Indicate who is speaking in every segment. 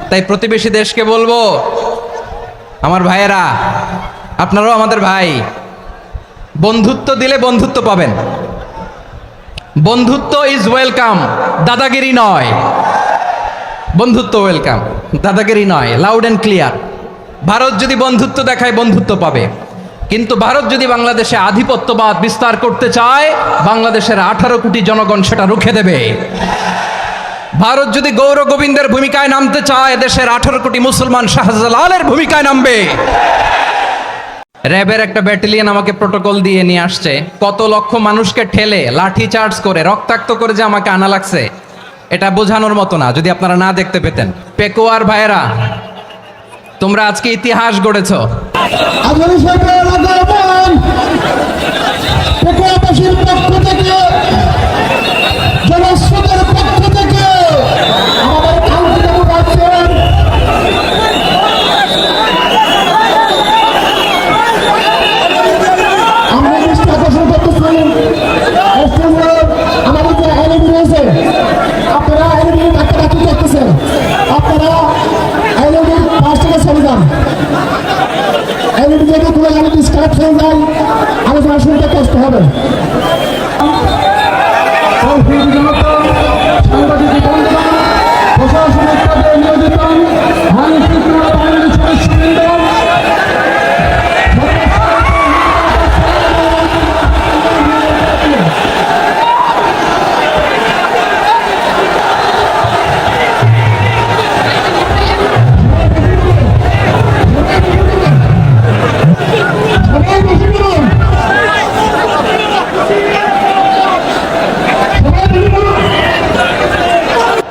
Speaker 1: তাই প্রতিবেশী দেশকে বলবো, আমার ভাইয়েরা, আপনারাও আমাদের ভাই, বন্ধুত্ব দিলে বন্ধুত্ব পাবেন। বন্ধুত্ব ইজ ওয়েলকাম, দাদাগিরি নয়। বন্ধুত্ব ওয়েলকাম, দাদাগিরি নয়, লাউড অ্যান্ড ক্লিয়ার। ভারত যদি বন্ধুত্ব দেখায় বন্ধুত্ব পাবে, কিন্তু ভারত যদি বাংলাদেশে আধিপত্যবাদ বিস্তার করতে চায়, বাংলাদেশের 18 কোটি জনগণ সেটা রুখে দেবে। ভারত যদি গৌর গোবিন্দের ভূমিকায় নামতে চায়, দেশের 18 কোটি মুসলমান শাহজালালের ভূমিকায় নামবে। র্যাবের একটা ব্যাটালিয়ন আমাকে প্রোটোকল দিয়ে নিয়ে আসছে, কত লক্ষ মানুষকে ঠেলে লাঠি চার্জ করে রক্তাক্ত করে যে আমাকে আনা লাগছে, এটা বোঝানোর মতো না, যদি আপনারা না দেখতে পেতেন। পেকুয়ার ভাইয়েরা, তোমরা আজকে ইতিহাস গড়েছ।
Speaker 2: আলোচনা শুনতে কষ্ট হবে। সাংবাদিক বন্ধুগণ, প্রশাসনিক কাজে নিয়োজিত আইন শৃঙ্খলা বাহিনীর সদস্যবৃন্দ,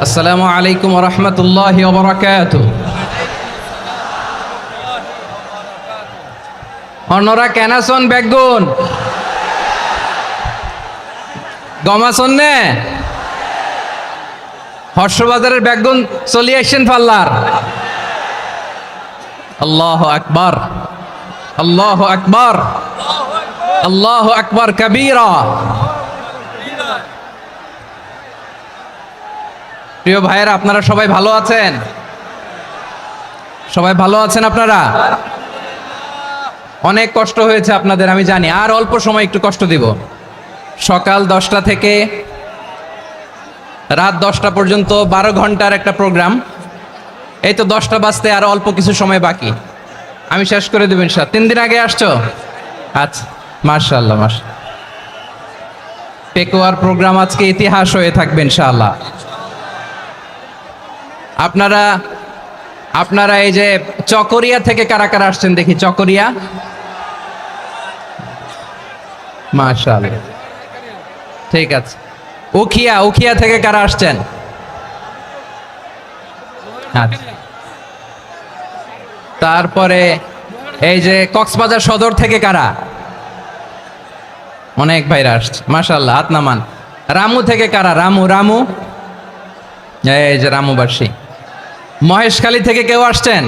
Speaker 1: আসসালামু আলাইকুম ওয়া রাহমাতুল্লাহি ওয়া বারাকাতুহু। অন্যরা কেনাসন বেগুন গমাসন নে হর্ষবাজারের বেগুন চলি আসছেন পাল্লার। আল্লাহু আকবার, আল্লাহু আকবার, আল্লাহু আকবার কবীরা। প্রিয় ভাইয়েরা, আপনারা সবাই ভালো আছেন? সবাই ভালো আছেন আপনারা? অনেক কষ্ট হয়েছে আপনাদের, আমি জানি। আর অল্প সময় একটু কষ্ট দিব। সকাল 10টা থেকে রাত 10টা পর্যন্ত 12 ঘন্টার একটা প্রোগ্রাম। এই তো 10টা বাজতে আর অল্প কিছু সময় বাকি, আমি শেষ করে দেব ইনশাআল্লাহ। 3 দিন আগে আসছো? আচ্ছা, মাশাআল্লাহ, মাশাআল্লাহ। পেকুয়ার প্রোগ্রাম আজকে ইতিহাস হয়ে থাকবে ইনশাআল্লাহ। আপনারা এই যে চকরিয়া থেকে কারা কারা আসছেন দেখি? চকরিয়া, মাশাআল্লাহ, ঠিক আছে। উখিয়া থেকে কারা আসছেন? আচ্ছা। তারপরে এই যে কক্সবাজার সদর থেকে কারা? অনেক ভাইরা আসছে, মাশাআল্লাহ, হাত নামান। রামু থেকে কারা? রামু, এই যে রামুবাসী। মহেশখালী থেকে কেউ আসছেন?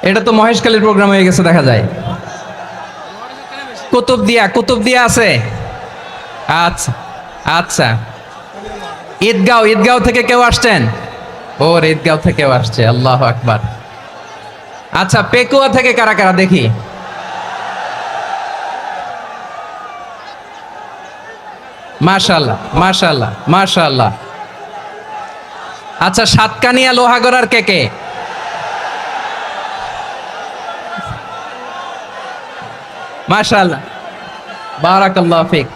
Speaker 1: এটা তো মহেশখালীর প্রোগ্রাম হয়ে গেছে দেখা যায়। কুতুবদিয়া আছে? আচ্ছা আচ্ছা। ঈদগাঁও থেকে কেউ আসছেন? ওর ঈদগাঁও থেকেও আসছে, আল্লাহু আকবার। আচ্ছা, পেকুয়া থেকে কারা কারা দেখি? মাশাআল্লাহ, মাশাআল্লাহ, মাশাআল্লাহ। আচ্ছা, সাতকানিয়া লোহাগড়ার কে? মাশাআল্লাহ, বারাকাল্লাহু ফিক।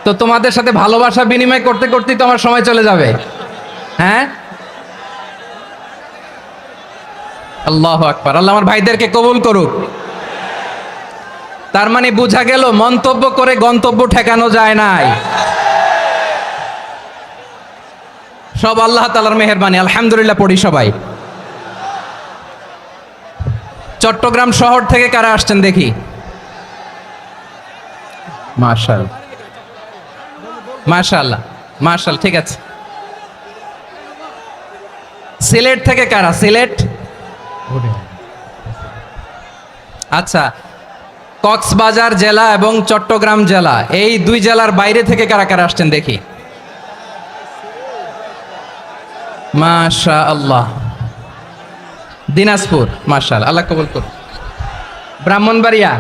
Speaker 1: তো তোমাদের সাথে ভালোবাসা বিনিময় করতে করতেই তো আমার সময় চলে যাবে। হ্যাঁ, আল্লাহু আকবার। আল্লাহ আমার ভাইদেরকে কবুল করুক। তার মানে বোঝা গেল, মন্তব্য করে গন্তব্য ঠেকানো যায় নাই। সব আল্লাহ তাআলার মেহেরবানি, আলহামদুলিল্লাহ পড়ি সবাই। চট্টগ্রাম শহর থেকে কারা আসছেন দেখি? মাশাআল্লাহ, মাশাআল্লাহ, মাশাআল্লাহ, ঠিক আছে। সিলেট থেকে কারা? সিলেট, আচ্ছা। কক্সবাজার জেলা এবং চট্টগ্রাম জেলা, এই 2 জেলার বাইরে থেকে কারা কারা আসছেন দেখি? মাশা আল্লাহ। দিনাজপুর, মাশাআল্লাহ, আল্লাহ কবুল করুন। ব্রাহ্মণবাড়িয়া,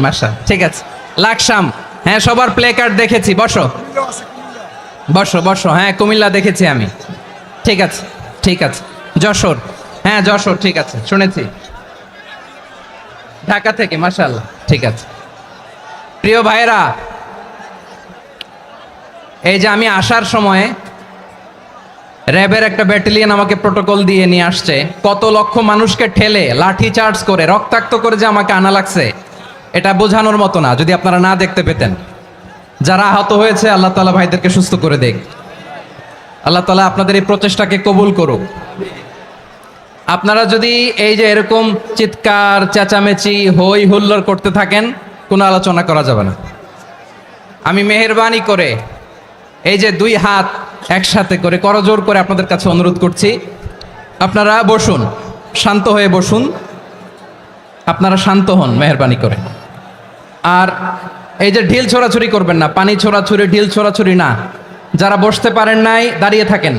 Speaker 1: মাশা, ঠিক আছে। লাকসাম, হ্যাঁ সবার প্লে কার্ড দেখেছি, বসো বসো বসো। হ্যাঁ কুমিল্লা দেখেছি আমি, ঠিক আছে ঠিক আছে। যশোর, হ্যাঁ যশোর, ঠিক আছে শুনেছি। ঢাকা থেকে, মাশাআল্লাহ, ঠিক আছে। প্রিয় ভাইরা, এই যে আমি আসার সময় র্যাবের একটা ব্যাটালিয়ন আমাকে প্রোটোকল দিয়ে নিয়ে আসছে, কত লক্ষ মানুষকে ঠেলে লাঠি চার্জ করে রক্তাক্ত করে যে আমাকে আনা লাগছে, এটা বোঝানোর মতো না। যদি আপনারা না দেখতে পেতেন, যারা আহত হয়েছে আল্লাহ তাআলা ভাইদেরকে সুস্থ করে দেখ। আল্লাহ তাআলা আপনাদের এই প্রচেষ্টাকে কবুল করুক। আপনারা যদি এই যে এরকম চিৎকার চেঁচামেচি হই হুল্লোড় করতে থাকেন, কোনো আলোচনা করা যাবে না। আমি মেহেরবানি করে এই যে দুই হাত একসাথে করে করজোর করে আপনাদের কাছে অনুরোধ করছি, আপনারা বসুন, শান্ত হয়ে বসুন, আপনারা শান্ত হন মেহেরবানি করে। আর এই যে ঢিল ছোড়াছুরি করবেন না, পানি ছোড়াছুরি ঢিল ছোড়াছুরি না। যারা বসতে পারেন নাই দাঁড়িয়ে থাকেন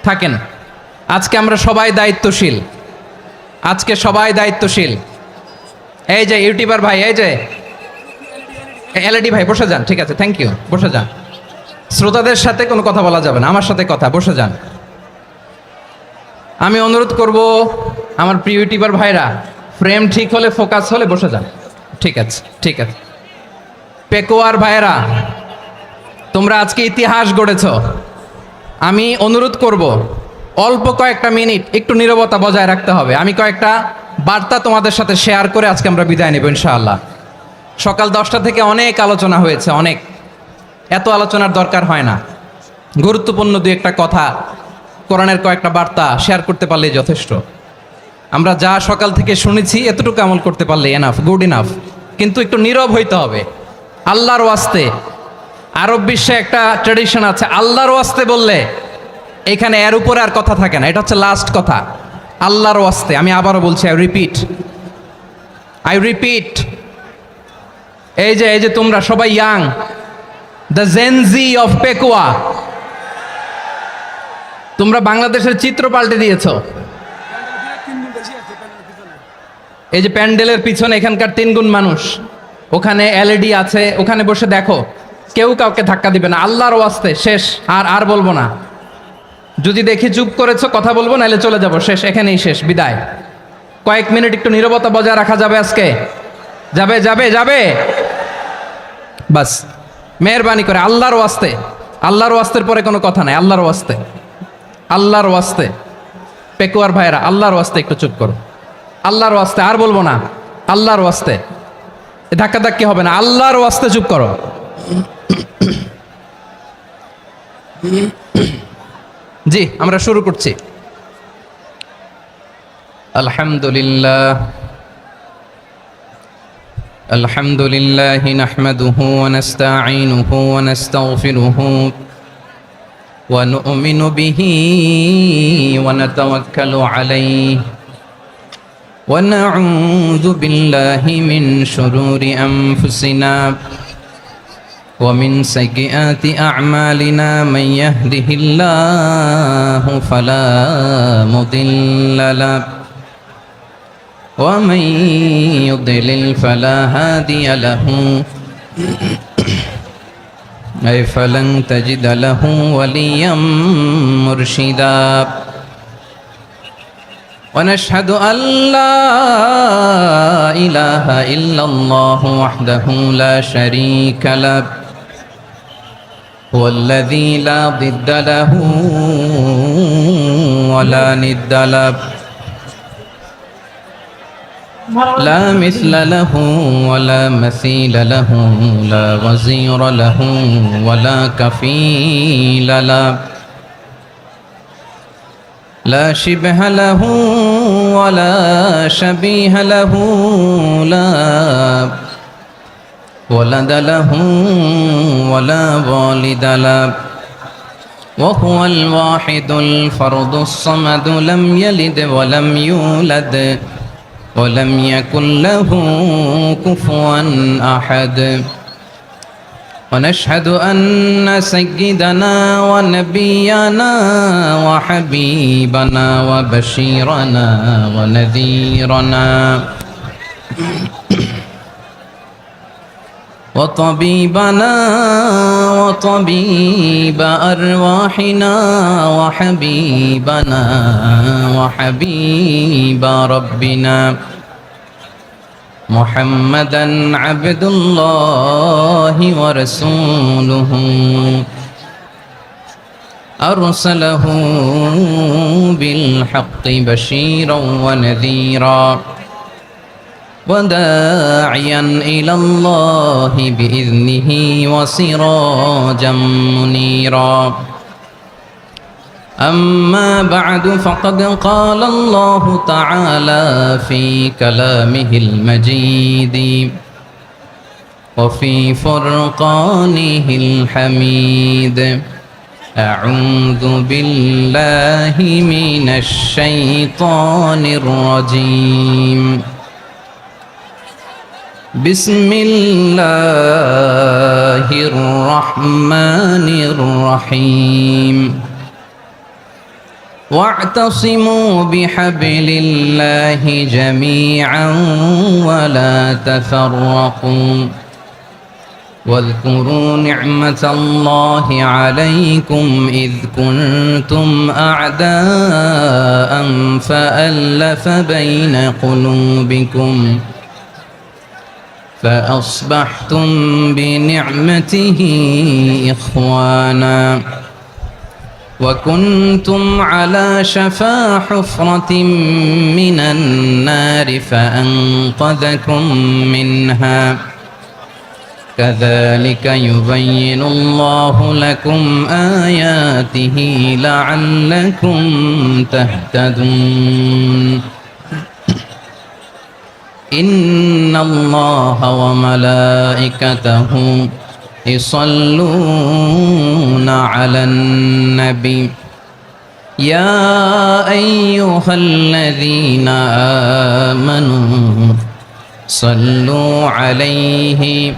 Speaker 1: থাকেন। আজকে আমরা সবাই দায়িত্বশীল, আজকে সবাই দায়িত্বশীল। এই যে ইউটিউবার ভাই, এই যে এলইডি ভাই, বসে যান, ঠিক আছে, থ্যাংক ইউ, বসে যান। শ্রোতাদের সাথে কোনো কথা বলা যাবে না, আমার সাথে কথা, বসে যান। আমি অনুরোধ করব আমার প্রিয় ইউটিউবার ভাইরা, ফ্রেম ঠিক হলে ফোকাস হলে বসে যান, ঠিক আছে ঠিক আছে। পেকোয়ার ভাইরা, তোমরা আজকে ইতিহাস গড়েছ। আমি অনুরোধ করব অল্প কয়েকটা মিনিট একটু নীরবতা বজায় রাখতে হবে। আমি কয়েকটা বার্তা তোমাদের সাথে শেয়ার করে আজকে আমরা বিদায় নেব ইনশাআল্লাহ। সকাল 10টা থেকে অনেক আলোচনা হয়েছে, অনেক, এত আলোচনার দরকার হয় না। গুরুত্বপূর্ণ দুই একটা কথা, কোরআনের কয়েকটা বার্তা শেয়ার করতে পারলেই যথেষ্ট। আমরা যা সকাল থেকে শুনেছি এতটুকু আমল করতে পারলে এনাফ, গুড ইনাফ। কিন্তু একটু নীরব হইতে হবে আল্লাহর ওয়াস্তে। আরব বিশ্বে একটা ট্র্যাডিশন আছে, আল্লাহর ওয়াস্তে বললে এখানে এর উপরে আর কথা থাকে না, এটা হচ্ছে লাস্ট কথা। আল্লাহর ওয়াস্তে, আমি আবারও বলছি, আই রিপিট। এই যে তোমরা সবাই young, the Gen Z of Pekua, তোমরা বাংলাদেশের চিত্র পাল্টে দিয়েছ। এই যে প্যান্ডেলের পিছনে এখানকার 3 গুণ মানুষ, ওখানে এলইডি আছে, ওখানে বসে দেখো, কেউ কাউকে ধাক্কা দিবে না। আল্লাহর ওয়াস্তে, শেষ। আর বলবো না। যদি দেখি চুপ করেছো, কথা বলবো, নাহলে চলে যাব, শেষ, এখানেই শেষ, বিদায়। কয়েক মিনিট একটু নীরবতা বজায় রাখা যাবে আজকে? যাবে যাবে যাবে? বাস, মেহেরবানি করে আল্লাহর ওয়াস্তে। আল্লাহর ওয়াস্তের পরে কোনো কথা নাই, আল্লাহর ওয়াস্তে, আল্লাহর ওয়াস্তে। পেকুয়ার ভাইরা, আল্লাহর ওয়াস্তে একটু চুপ করো, আল্লাহর ওয়াস্তে, আর বলবো না, আল্লাহর ওয়াস্তে। ধাক্কা ধাক্কি হবে না, আল্লাহর ওয়াস্তে চুপ করো। জি, আমরা শুরু করছি। আলহামদুলিল্লাহ, আলহামদুলিল্লাহ নাহমাদুহু ওয়া নাস্তাঈনুহু ওয়া নাস্তাগফিরুহু ওয়া নু'মিনু বিহি ওয়া নাতাওয়াক্কালু আলাইহি ওয়া নাউযু বিল্লাহি মিন শুরুরি আনফুসিনা ومن سيئات أعمالنا من يهده الله فلا مضل له ومن يضلل فلا هادي له أي فلن تجد له وليا مرشدا ونشهد أن لا إله إلا الله وحده لا شريك له هو الذي لا ضد له ولا ند له لا مثل له ولا مثيل له لا وزير له ولا كفيل له لا شبه له ولا شبيه له لا ولد له ولا والد له وهو الواحد الفرد الصمد لم يلد ولم يولد ولم يكن له كفوا أحد ونشهد أن سيدنا ونبينا وحبيبنا وبشيرنا ونذيرنا وطبيبنا وطبيب أرواحنا وحبيبنا وحبيب ربنا محمدا عبد الله ورسوله أرسله بالحق بشيرا ونذيرا وداعيا إلى الله بإذنه وسراجا منيرا أما بعد فقد قال الله تعالى في كلامه المجيد وفي فرقانه الحميد أعوذ بالله من الشيطان الرجيم بسم الله الرحمن الرحيم واعتصموا بحبل الله جميعا ولا تفرقوا واذكروا نعمة الله عليكم إذ كنتم أعداء فألف بين قلوبكم فأصبحتم بنعمته إخوانا وكنتم على شفا حفرة من النار فأنقذكم منها كذلك يبين الله لكم آياته لعلكم تهتدون إن الله وملائكته يصلون على النبي يا أيها الذين آمنوا صلوا عليه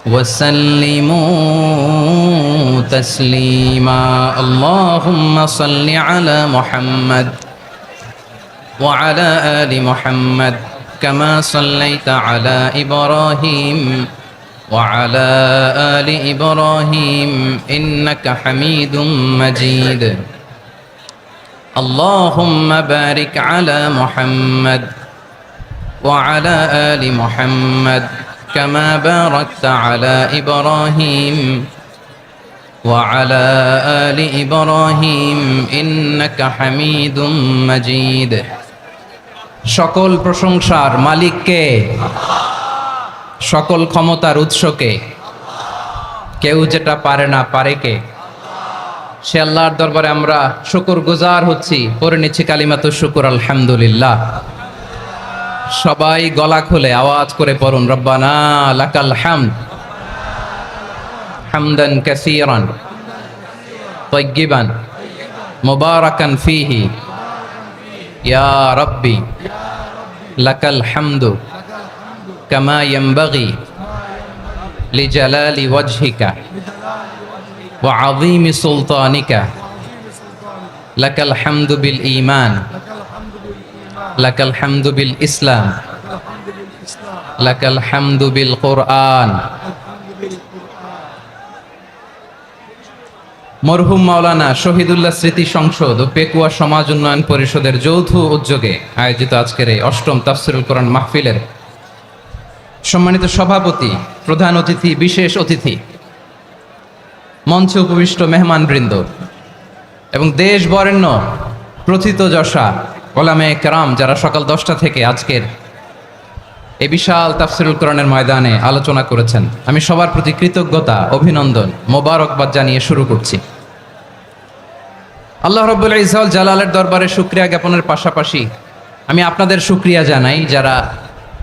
Speaker 1: وسلموا تسليما اللهم صل على محمد وعلى آل محمد كما صليت على إبراهيم وعلى آل إبراهيم إنك حميد مجيد اللهم بارك على محمد وعلى آل محمد كما باركت على إبراهيم وعلى آل إبراهيم إنك حميد مجيد সকল প্রশংসার মালিক কে? সকল ক্ষমতার উৎস কে? কেউ যেটা পারে না পারে কে? সে আল্লাহর দরবারে আমরা শুকরগুজার হচ্ছি, পড়ে নিচ্ছি কালিমাতু শুকর আলহামদুলিল্লাহ। সবাই গলা খুলে আওয়াজ করে পড়ুন রব্বানা লাকাল হামদ হামদান কাসীরান তাইয়্যিবান মুবারাকান ফীহি ইয়া রাব্বি লাকাল হামদু কামা ইয়ানবাগি লিজালালি ওয়াজহিকা ওয়া আযীমি সুলতানিকা লাকাল হামদু বিল ঈমান লাকাল হামদু বিল ইসলাম লাকাল হামদু বিল কুরআন। মরহুম মাওলানা শহীদুল্লাহ স্মৃতি সংসদ ও পেকুয়া সমাজ উন্নয়ন পরিষদের যৌথ উদ্যোগে আয়োজিত আজকের এই অষ্টম তাফসীরুল কোরআন মাহফিলের সম্মানিত সভাপতি, প্রধান অতিথি, বিশেষ অতিথি, মঞ্চে উপবিষ্ট মেহমানবৃন্দ এবং দেশ বরেণ্য প্রথিতযশা ওলামায়ে কেরাম যারা সকাল 10টা থেকে আজকের এই বিশাল তাফসীরুল কোরআনের ময়দানে আলোচনা করেছেন, আমি সবার প্রতি কৃতজ্ঞতা, অভিনন্দন, মোবারকবাদ জানিয়ে শুরু করছি। আল্লাহ রাব্বুল ইজ্জত জালালের দরবারে শুকরিয়া জ্ঞাপনের পাশাপাশি আমি আপনাদের শুকরিয়া জানাই যারা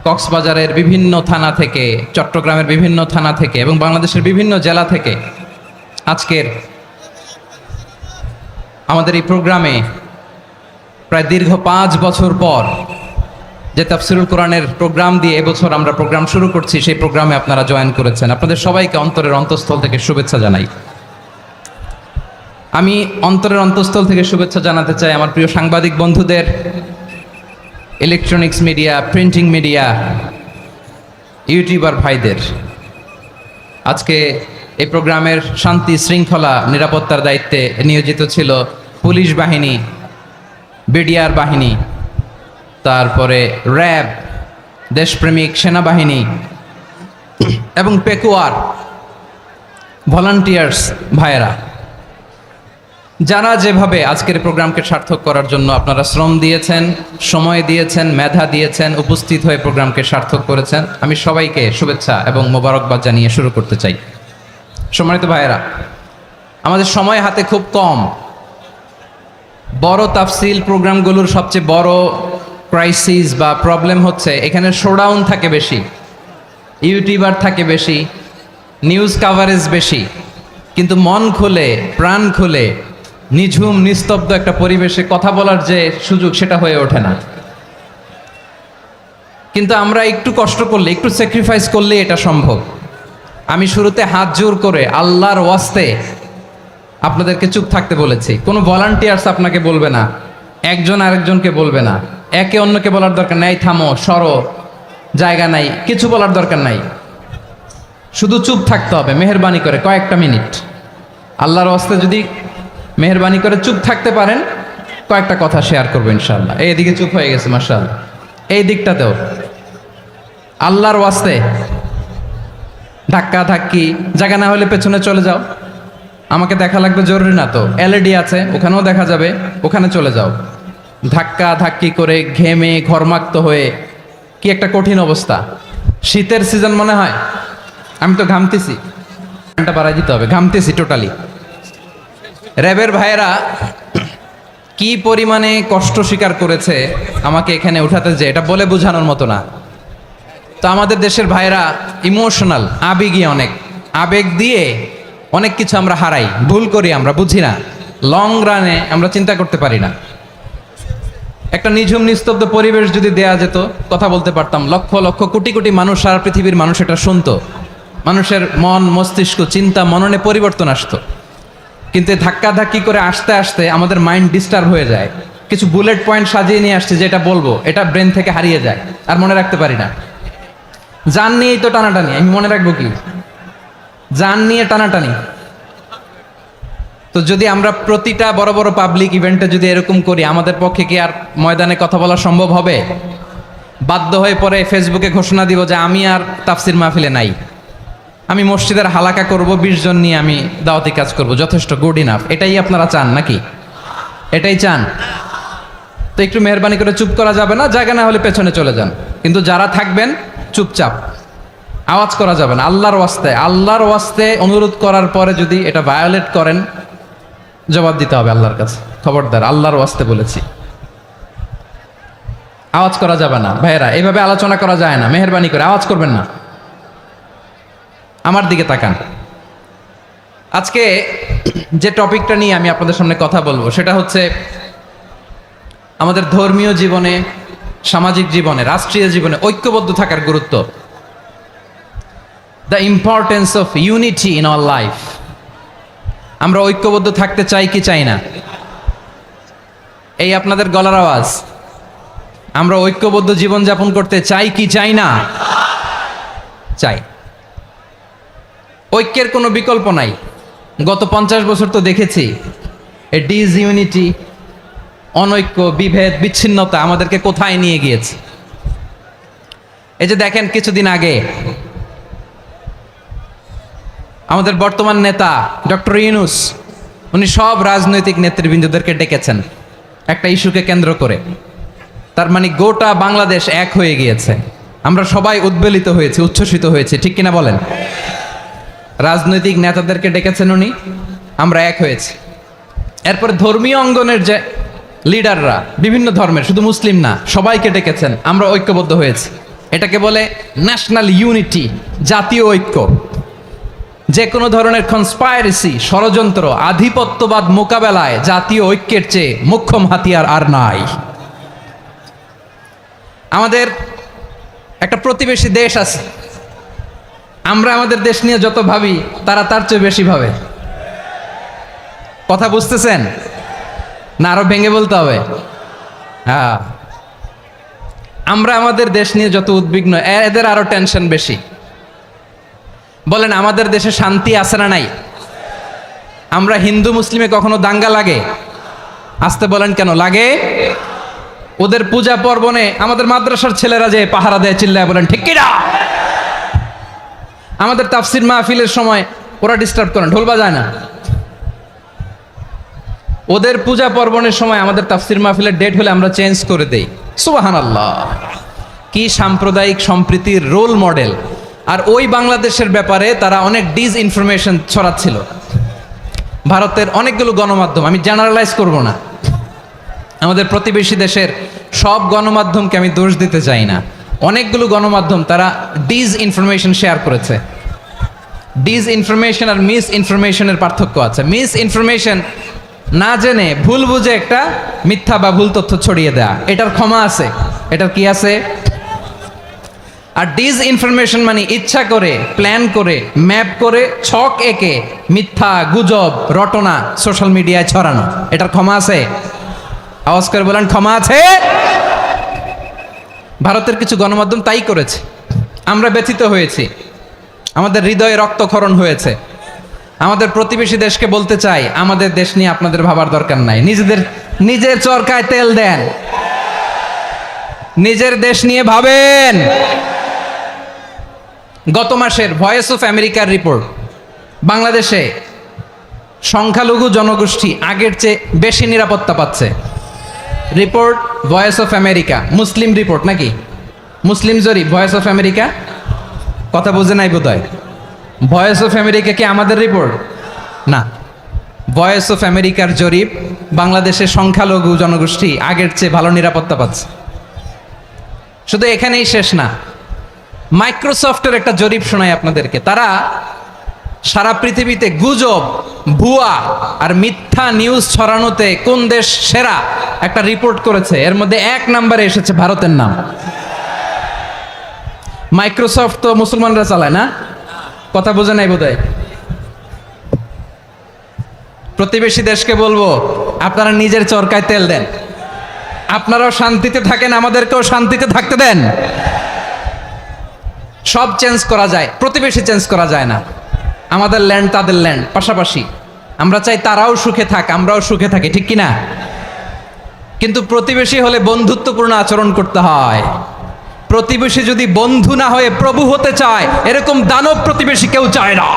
Speaker 1: কক্সবাজারের বিভিন্ন থানা থেকে, চট্টগ্রামের বিভিন্ন থানা থেকে এবং বাংলাদেশের বিভিন্ন জেলা থেকে আজকের আমাদের এই প্রোগ্রামে প্রায় দীর্ঘ 5 বছর পর যে তাফসিরুল কোরআনের প্রোগ্রাম দিয়ে এবছর আমরা প্রোগ্রাম শুরু করছি, সেই প্রোগ্রামে আপনারা জয়েন করেছেন। আপনাদের সবাইকে অন্তরের অন্তঃস্থল থেকে শুভেচ্ছা জানাই। আমি অন্তরের অন্তঃস্থল থেকে শুভেচ্ছা জানাতে চাই আমার প্রিয় সাংবাদিক বন্ধুদের, electronics media, printing media, YouTuber ভাইদের। আজকে এই প্রোগ্রামের শান্তি শৃঙ্খলা নিরাপত্তার দায়িত্বে নিয়োজিত ছিল পুলিশ বাহিনী, বিডিআর বাহিনী, তারপরে র্যাব, দেশপ্রেমিক সেনাবাহিনী এবং পেকুয়ার ভলান্টিয়ার্স ভাইয়েরা, যারা যেভাবে আজকের প্রোগ্রামকে সার্থক করার জন্য আপনারা শ্রম দিয়েছেন, সময় দিয়েছেন, মেধা দিয়েছেন, উপস্থিত হয়ে প্রোগ্রামকে সার্থক করেছেন, আমি সবাইকে শুভেচ্ছা এবং মোবারকবাদ জানিয়ে শুরু করতে চাই। সম্মানিত ভাইয়েরা, আমাদের সময় হাতে খুব কম। বড় তাফসিল প্রোগ্রামগুলোর সবচেয়ে বড় ক্রাইসিস বা প্রবলেম হচ্ছে এখানে শোডাউন থাকে বেশি, ইউটিউবার থাকে বেশি, নিউজ কাভারেজ বেশি, কিন্তু মন খুলে, প্রাণ খুলে, নিঝুম নিস্তব্ধ একটা পরিবেশে কথা বলার যে সুযোগ, সেটা হয়ে ওঠে না। কিন্তু আমরা একটু কষ্ট করলে, একটু স্যাক্রিফাইস করলে এটা সম্ভব। আমি শুরুতে হাত জোর করে আল্লাহর ওয়াস্তে আপনাদেরকে চুপ থাকতে বলেছি। কোনো ভলান্টিয়ার্স আপনাকে বলবে না, একজন আরেকজনকে বলবে না, একে অন্যকে বলার দরকার নাই, থামো, সরো, জায়গা নাই, কিছু বলার দরকার নাই। শুধু চুপ থাকতে হবে মেহেরবানি করে কয়েকটা মিনিট। আল্লাহর ওয়াস্তে যদি মেহেরবানি করে চুপ থাকতে পারেন, কয়েকটা কথা শেয়ার করবো ইনশাআল্লাহ। এইদিকে চুপ হয়ে গেছে মাশাআল্লাহ, এই দিকটাতেও আল্লাহর ওয়াস্তে ধাক্কা ধাক্কি, জায়গা না হলে পেছনে চলে যাও। আমাকে দেখা লাগবে জরুরি না তো, এলইডি আছে, ওখানেও দেখা যাবে, ওখানে চলে যাও। ধাক্কা ধাক্কি করে ঘেমে ঘরমাক্ত হয়ে কি একটা কঠিন অবস্থা। শীতের সিজন মনে হয়, আমি তো ঘামতেছি, ফ্যানটা বাড়াই দিতে হবে, ঘামতেছি টোটালি। র্যাবের ভাইয়েরা কি পরিমাণে কষ্ট স্বীকার করেছে আমাকে এখানে উঠাতে, যে এটা বলে বোঝানোর মতো না। তো আমাদের দেশের ভাইয়েরা ইমোশনাল, আবেগী অনেক, আবেগ দিয়ে অনেক কিছু আমরা হারাই, ভুল করি, আমরা বুঝি না, লং রানে আমরা চিন্তা করতে পারি না। একটা নিঝুম নিস্তব্ধ পরিবেশ যদি দেয়া যেত, কথা বলতে পারতাম, লক্ষ লক্ষ কোটি কোটি মানুষ, সারা পৃথিবীর মানুষ এটা শুনতো, মানুষের মন মস্তিষ্ক চিন্তা মননে পরিবর্তন আসতো। কিন্তু ধাক্কা ধাক্কি করে আসতে আসতে আমাদের মাইন্ড ডিস্টার্ব হয়ে যায়। কিছু বুলেট পয়েন্ট সাজিয়ে নিয়ে আসছে, যেটা বলবো এটা ব্রেন থেকে হারিয়ে যায়, আর মনে রাখতে পারি না। জান নিয়েই তো টানাটানি, আমি মনে রাখবো কি? জান নিয়ে টানাটানি। তো যদি আমরা প্রতিটা বড় বড় পাবলিক ইভেন্টে যদি এরকম করি, আমাদের পক্ষে কি আর ময়দানে কথা বলা সম্ভব হবে? বাধ্য হয়ে পরে ফেসবুকে ঘোষণা দিব যে আমি আর তাফসির মাহফিলে নাই, আমি মসজিদের হালাকা করব, 20 জন নিয়ে আমি দাওয়াতি কাজ করব, যথেষ্ট, গুড ইনাফ। এটাই আপনারা চান নাকি? এটাই চান? তো একটু মেহরবানি করে চুপ করা যাবে না, জায়গা না হলে পেছনে চলে যান। কিন্তু যারা থাকবেন চুপচাপ, আওয়াজ করা যাবে না। আল্লাহর ওয়াস্তে, আল্লাহর ওয়াস্তে অনুরোধ করার পরে যদি এটা ভায়োলেট করেন, জবাব দিতে হবে আল্লাহর কাছে। খবরদার, আল্লাহর ওয়াস্তে বলেছি, আওয়াজ করা যাবে না। ভাইয়েরা, এইভাবে আলোচনা করা যায় না, মেহরবানি করে আওয়াজ করবেন না। আমার দিকে তাকান। আজকে যে টপিকটা নিয়ে আমি আপনাদের সামনে কথা বলবো, সেটা হচ্ছে আমাদের ধর্মীয় জীবনে, সামাজিক জীবনে, রাষ্ট্রীয় জীবনে ঐক্যবদ্ধ থাকার গুরুত্ব। The importance of unity in our life. আমরা ঐক্যবদ্ধ থাকতে চাই কি চাই না? এই আপনাদের গলার আওয়াজ। আমরা ঐক্যবদ্ধ জীবনযাপন করতে চাই কি চাই না? চাই। ঐক্যের কোনো বিকল্প নাই। গত 50 বছর তো দেখেছি এই ডিসইউনিটি, অনৈক্য, বিভেদ, বিচ্ছিন্নতা আমাদেরকে কোথায় নিয়ে গিয়েছে। এই যে দেখেন, কিছুদিন আগে আমাদের বর্তমান নেতা ডক্টর ইউনূস, উনি সব রাজনৈতিক নেতৃবৃন্দদেরকে ডেকেছেন একটা ইস্যুকে কেন্দ্র করে। তার মানে গোটা বাংলাদেশ এক হয়ে গিয়েছে। আমরা সবাই উদ্বেলিত হয়েছি, উচ্ছ্বসিত হয়েছি, ঠিক কিনা বলেন? রাজনৈতিক নেতাদেরকে ডেকেছেন উনি, আমরা এক হয়েছি। এরপরে ধর্মীয় অঙ্গনের যে লিডাররা, বিভিন্ন ধর্মের, শুধু মুসলিম না, সবাইকে ডেকেছেন, আমরা ঐক্যবদ্ধ হয়েছি। এটাকে বলে ন্যাশনাল ইউনিটি, জাতীয় ঐক্য। যে কোনো ধরনের কনস্পাইরেসি, ষড়যন্ত্র, আধিপত্যবাদ মোকাবেলায় জাতীয় ঐক্যের চেয়ে মোক্ষম হাতিয়ার আর নাই। আমাদের একটা প্রতিবেশী দেশ আছে, আমরা আমাদের দেশ নিয়ে যত ভাবি তারা তার চেয়ে বেশি ভাবে। কথা বুঝতেছেন না? আরো ভেঙে বলতে হবে। হ্যাঁ, আমরা আমাদের দেশ নিয়ে যত উদ্বিগ্ন, এদের আরো টেনশন বেশি। বলেন, আমাদের দেশে শান্তি আছে না নাই? আমরা হিন্দু মুসলিমে কখনো দাঙ্গা লাগে? আসতে বলেন, কেন লাগে? ওদের পূজা পার্বণে আমাদের মাদ্রাসার ছেলেরা যে পাহারা দেয়, চিল্লায় বলেন ঠিক কিনা? আমাদের তাফসির মাহফিলের সময় ওরা ডিস্টার্ব করেন, ঢোল বাজায় না। ওদের পূজা পার্বণের সময় আমাদের তাফসির মাহফিলের ডেট হলে আমরা চেঞ্জ করে দেই। সুবহানাল্লাহ, কি সাম্প্রদায়িক সম্প্রীতির রোল মডেল। আর ওই বাংলাদেশের ব্যাপারে তারা অনেক ডিসইনফরমেশন ছড়াচ্ছিল। ভারতের অনেকগুলো গণমাধ্যম, আমি জেনারেলাইজ করব না, আমাদের প্রতিবেশী দেশের সব গণমাধ্যমকে আমি দোষ দিতে চাই না, অনেকগুলো গণমাধ্যম তারা ডিসইনফরমেশন শেয়ার করেছে। ডিসইনফরমেশন আর মিস ইনফরমেশনের পার্থক্য আছে। মিস ইনফরমেশন না জেনে ভুল বুঝে একটা মিথ্যা বা ভুল তথ্য ছড়িয়ে দেয়া, এটার ক্ষমা আছে, এটার কি আছে? আর ডিসইনফরমেশন মানে ইচ্ছা করে, প্ল্যান করে, ম্যাপ করে, ছক এঁকে মিথ্যা, গুজব, রটনা সোশ্যাল মিডিয়ায় ছড়ানো, এটার ক্ষমা আছে? আওয়াজ করে বলেন, ক্ষমা আছে? ভারতের কিছু গণমাধ্যম তাই করেছে। আমরা ব্যথিত হয়েছি, আমাদের হৃদয়ে রক্তক্ষরণ হয়েছে। আমাদের প্রতিবেশী দেশকে বলতে চাই, আমাদের দেশ নিয়ে আপনাদের ভাবার দরকার নাই, নিজের চরকায় তেল দেন, নিজের দেশ নিয়ে ভাবেন। গত মাসের ভয়েস অফ আমেরিকার রিপোর্ট, বাংলাদেশে সংখ্যালঘু জনগোষ্ঠী আগের চেয়ে বেশি নিরাপত্তা পাচ্ছে। Report voice of America, Muslim report নাকি? মুসলিম জরিপ, ভয়েস অফ আমেরিকা। কথা বুঝে নাই বোধহয়। ভয়েস অফ আমেরিকা কি আমাদের রিপোর্ট? না, ভয়েস অফ আমেরিকার জরিপ, বাংলাদেশের সংখ্যালঘু জনগোষ্ঠী আগের চেয়ে ভালো নিরাপত্তা পাচ্ছে। শুধু এখানেই শেষ না, মাইক্রোসফটের একটা জরিপ শোনাই আপনাদেরকে। তারা সারা পৃথিবীতে গুজব, ভুয়া আর মিথ্যা নিউজ ছড়ানোতে কোন দেশ সেরা একটা রিপোর্ট করেছে। এর মধ্যে 1 নম্বরে এসেছে ভারতের নাম। মাইক্রোসফট তো মুসলমানরা চালায় না? কথা বোঝে নাই বোধহয়। প্রতিবেশী দেশকে বলবো, আপনারা নিজের চরকায় তেল দেন, আপনারাও শান্তিতে থাকেন, আমাদেরকেও শান্তিতে থাকতে দেন। সব চেঞ্জ করা যায়, প্রতিবেশী চেঞ্জ করা যায় না। আমাদের ল্যান্ড তাদের ল্যান্ড, পাশাপাশি। আমরা চাই তারাও সুখে থাক, আমরাও সুখে থাকি, ঠিক কিনা? কিন্তু প্রতিবেশী হলে বন্ধুত্বপূর্ণ আচরণ করতে হয়। প্রতিবেশী যদি বন্ধু না হয়ে প্রভু হতে চায়, এরকম দানব প্রতিবেশী কেউ চায় না।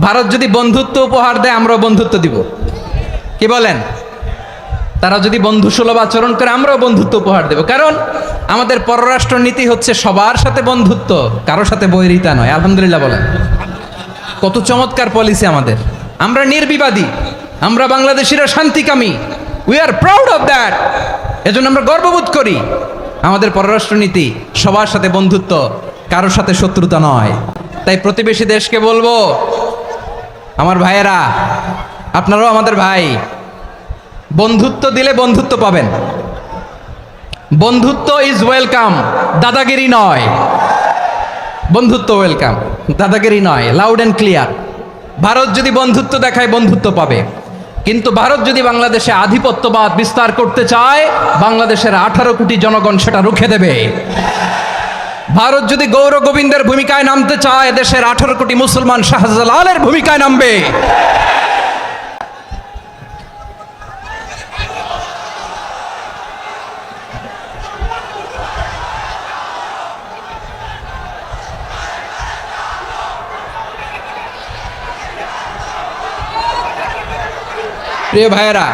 Speaker 1: ভারত যদি বন্ধুত্ব উপহার দেয়, আমরাও বন্ধুত্ব দিব। কি বলেন? তারা যদি বন্ধু সুলভ আচরণ করে, আমরাও বন্ধুত্ব উপহার দেব। কারণ আমাদের পররাষ্ট্র নীতি হচ্ছে সবার সাথে বন্ধুত্ব, কারো সাথে বৈরিতা নয়। আলহামদুলিল্লাহ বলেন, কত চমৎকার পলিসি আমাদের। আমরা নির্বিবাদী, আমরা বাংলাদেশিরা শান্তিকামী। We are proud of that. এজন্য আমরা গর্ববোধ করি। আমাদের পররাষ্ট্র নীতি সবার সাথে বন্ধুত্ব, কারোর সাথে শত্রুতা নয়। তাই প্রতিবেশী দেশকে বলবো, আমার ভাইয়েরা, আপনারাও আমাদের ভাই, বন্ধুত্ব দিলে বন্ধুত্ব পাবেন। বন্ধুত্ব ইজ ওয়েলকাম, দাদাগিরি নয়। বন্ধুত্ব ওয়েলকাম, দাদাগিরি নয়। Loud and clear. ভারত যদি বন্ধুত্ব দেখায়, বন্ধুত্ব পাবে। কিন্তু ভারত যদি বাংলাদেশে আধিপত্যবাদ বিস্তার করতে চায়, বাংলাদেশের 18 কোটি জনগণ সেটা রুখে দেবে। ভারত যদি গৌর গোবিন্দের ভূমিকায় নামতে চায়, দেশের 18 কোটি মুসলমান শাহজালালের ভূমিকায় নামবে। প্রিয় ভাইয়েরা,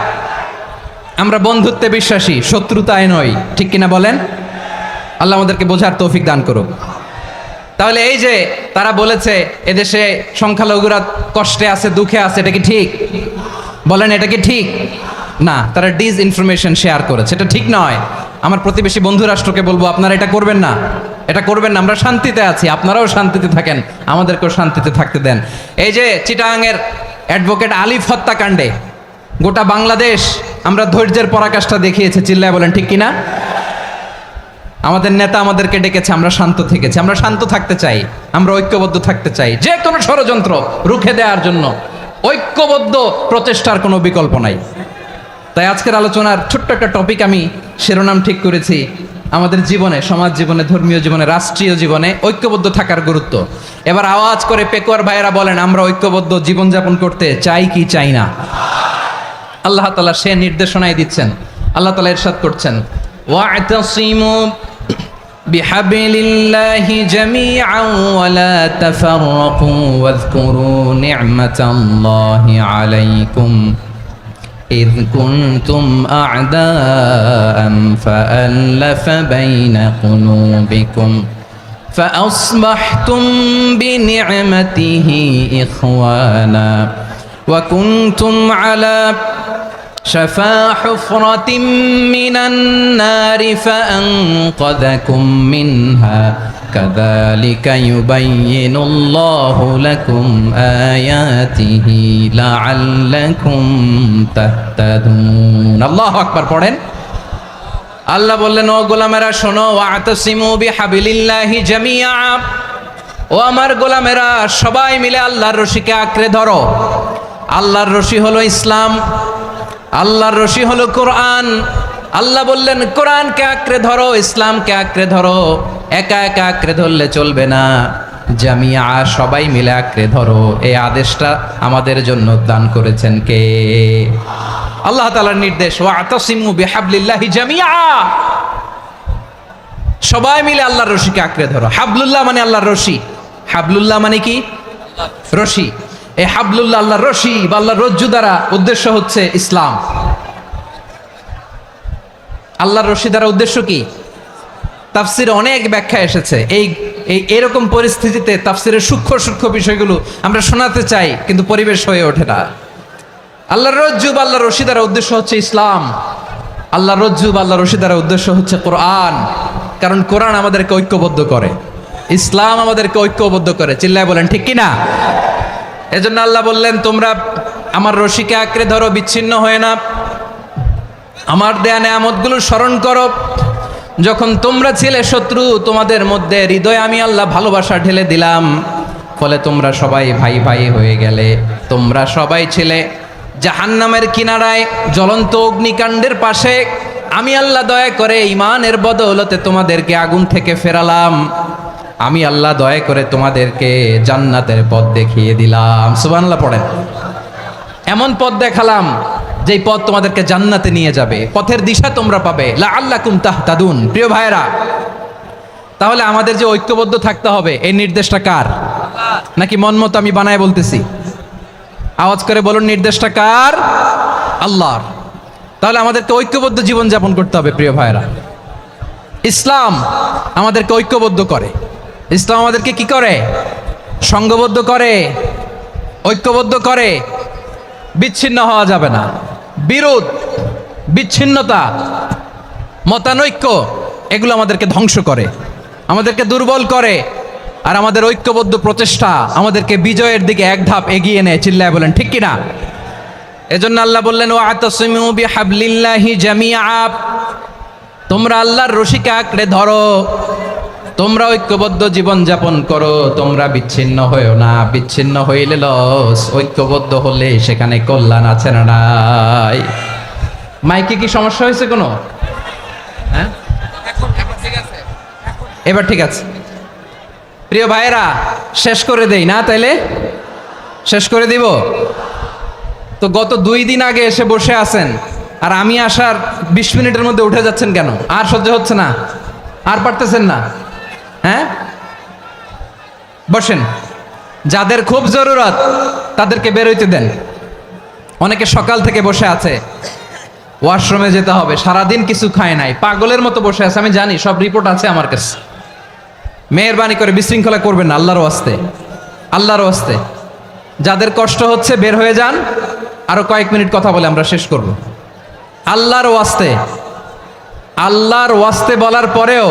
Speaker 1: আমরা বন্ধুত্বে বিশ্বাসী, শত্রুতায় নই, ঠিক কিনা বলেন? আল্লাহ আমাদেরকে বোঝার তৌফিক দান করুক। তাহলে এই যে তারা বলেছে এদেশে সংখ্যালঘুরা কষ্টে আছে, দুঃখে আছে, এটা কি ঠিক? বলেন, এটা কি ঠিক? না, তারা ডিসইনফরমেশন শেয়ার করেছে, এটা ঠিক নয়। আমার প্রতিবেশী বন্ধু রাষ্ট্রকে বলবো, আপনারা এটা করবেন না, এটা করবেন না। আমরা শান্তিতে আছি, আপনারাও শান্তিতে থাকেন, আমাদেরকেও শান্তিতে থাকতে দেন। এই যে চিটাগাংয়ের অ্যাডভোকেট আলিফ হত্যাকাণ্ডে গোটা বাংলাদেশ আমরা ধৈর্যের পরাকাষ্ঠা দেখিয়েছে, চিল্লায় বলেন ঠিক কিনা? আমাদের নেতা আমাদেরকে ডেকেছে, আমরা শান্ত থেকেছি। আমরা শান্ত থাকতে চাই, আমরা ঐক্যবদ্ধ থাকতে চাই, যে কোনো ষড়যন্ত্র রুখে দেওয়ার জন্য ঐক্যবদ্ধ প্রচেষ্টার কোনো বিকল্প নাই। তাই আজকের আলোচনার ছোট্ট একটা টপিক আমি শিরোনাম ঠিক করেছি, আমাদের জীবনে, সমাজ জীবনে, ধর্মীয় জীবনে, রাষ্ট্রীয় জীবনে ঐক্যবদ্ধ থাকার গুরুত্ব। এবার আওয়াজ করে পেকুয়ার ভাইয়েরা বলেন, আমরা ঐক্যবদ্ধ জীবনযাপন করতে চাই কি চাই না? আল্লাহ তাআলা সে নির্দেশনাই দিচ্ছেন। আল্লাহ তাআলা ইরশাদ করছেন, ওয়া'তাসিমু বিহাবলিল্লাহি জামিআন ওয়া লা তাফাররাকু ওয়াযকুরু নি'মাতাল্লাহি আলাইকুম إذ كنتم أعداء فألف بين قلوبكم فأصبحتم بنعمته إخوانا وكنتم على شفا حفرة من النار فأنقذكم منها كذلك يبين الله لكم آياته لعلكم تهتدون الله أكبر পড়েন। আল্লাহ বললেন, ও গোলামেরা শোনো, ওয়া'তাসিমু বিহাবলিল্লাহি জামিআ, ও আমার গোলামেরা সবাই মিলে আল্লাহর রশিকে আঁকড়ে ধরো। আল্লাহর রশি হলো ইসলাম, আল্লাহর রশি হলো কোরআন। আল্লাহ বললেন কোরআনকে আঁকড়ে ধরো, ইসলামকে আঁকড়ে ধরো। একা একা আঁকড়ে ধরলে চলবে না, জামিয়া সবাই মিলে আঁকড়ে ধরো। এই আদেশটা আমাদের জন্য দান করেছেন কে? আল্লাহ তাআলার নির্দেশ, ওয়া'তাসিমু বিহাবলিল্লাহি জামিআ, সবাই মিলে আল্লাহর রশিকে আঁকড়ে ধরো। হাবলুল্লাহ মানে আল্লাহর রশি, হাবলুল্লাহ মানে কি? রশি। এই হাবলুল্লাহ আল্লাহর রশি বা আল্লাহর রজ্জু দ্বারা উদ্দেশ্য হচ্ছে ইসলাম। আল্লাহর রশি দ্বারা উদ্দেশ্য কি? তাফসিরে অনেক ব্যাখ্যা এসেছে। এরকম পরিস্থিতিতে তাফসিরের সূক্ষ্ম সূক্ষ্ম বিষয়গুলো আমরা শোনাতে চাই, কিন্তু পরিবেশ হয়ে ওঠে না। আল্লাহর রজ্জু বা আল্লাহর রশি দ্বারা উদ্দেশ্য হচ্ছে ইসলাম। আল্লাহর রজ্জু বা আল্লাহর রশি দ্বারা উদ্দেশ্য হচ্ছে কোরআন, কারণ কোরআন আমাদেরকে ঐক্যবদ্ধ করে, ইসলাম আমাদেরকে ঐক্যবদ্ধ করে। চিল্লায় বলেন ঠিক কিনা? এজন্য আল্লাহ বললেন, তোমরা আমার রশিকে আঁকড়ে ধরো, বিচ্ছিন্ন হয়ে না। আমার দেয়া নেয়ামতগুলো স্মরণ করো। যখন তোমরা ছিলে শত্রু, তোমাদের মধ্যে হৃদয়ে আমি আল্লাহ ভালোবাসা ঢেলে দিলাম, ফলে তোমরা সবাই ভাই ভাই হয়ে গেলে। তোমরা সবাই ছিলে জাহান্নামের কিনারায়, জ্বলন্ত অগ্নিকাণ্ডের পাশে। আমি আল্লাহ দয়া করে ঈমানের বদৌলতে তোমাদেরকে আগুন থেকে ফেরালাম। আমি আল্লাহ দয়া করে তোমাদেরকে জান্নাতের পথ দেখিয়ে দিলাম। সুবহানাল্লাহ পড়েন। এমন পথ দেখালাম যেই পথ তোমাদেরকে জান্নাতে নিয়ে যাবে, পথের দিশা তোমরা পাবে। লাআল্লাকুম তাহতাদুন। প্রিয় ভাইরা, তাহলে আমাদের যে ঐক্যবদ্ধ থাকতে হবে, এই নির্দেশটা কার? নাকি মন মতো আমি বানায় বলতেছি? আওয়াজ করে বলুন, নির্দেশটা কার? আল্লাহর। তাহলে আমাদেরকে ঐক্যবদ্ধ জীবন যাপন করতে হবে। প্রিয় ভাইরা, ইসলাম আমাদেরকে ঐক্যবদ্ধ করে। ইসলাম আমাদেরকে কি করে? সংঘবদ্ধ করে, ঐক্যবদ্ধ করে। বিচ্ছিন্ন হওয়া যাবে না। বিরোধ, বিচ্ছিন্নতা, মতানৈক্য, এগুলো আমাদেরকে ধ্বংস করে, আমাদেরকে দুর্বল করে। আর আমাদের ঐক্যবদ্ধ প্রচেষ্টা আমাদেরকে বিজয়ের দিকে এক ধাপ এগিয়ে নেয়। চিল্লায় বলেন ঠিক কিনা? এজন্য আল্লাহ বললেন, ওয়া'তাসিমু বিহাবলিল্লাহি জামিআ, তোমরা আল্লাহর রশিকে আঁকড়ে ধরো, তোমরা ঐক্যবদ্ধ জীবন যাপন করো, তোমরা বিচ্ছিন্ন হয়েও না। বিচ্ছিন্ন হইলে লস, ঐক্যবদ্ধ হলে সেখানে কল্যাণ আছে না নাই? মাইকে কি সমস্যা হয়েছে কোনো? হ্যাঁ, এবার ঠিক আছে। প্রিয় ভাইয়েরা, শেষ করে দেই না? তাইলে শেষ করে দিব তো। গত 2 দিন আগে এসে বসে আছেন, আর আমি আসার 20 মিনিটের মধ্যে উঠে যাচ্ছেন কেন? আর সহ্য হচ্ছে না? আর পারতেছেন না? হ্যাঁ, বসেন। যাদের খুব জরুরত তাদেরকে বেরোইতে দেন। অনেকে সকাল থেকে বসে আছে, ওয়াশরুমে যেতে হবে, সারাদিন কিছু খায় নাই, পাগলের মতো বসে আছে। আমি জানি, সব রিপোর্ট আছে আমার কাছে। মেহেরবানি করে বিশৃঙ্খলা করবেন না, আল্লাহর ওয়াস্তে, আল্লাহর ওয়াস্তে। যাদের কষ্ট হচ্ছে বের হয়ে যান। আরো কয়েক মিনিট কথা বলে আমরা শেষ করব। আল্লাহর ওয়াস্তে, আল্লাহর ওয়াস্তে বলার পরেও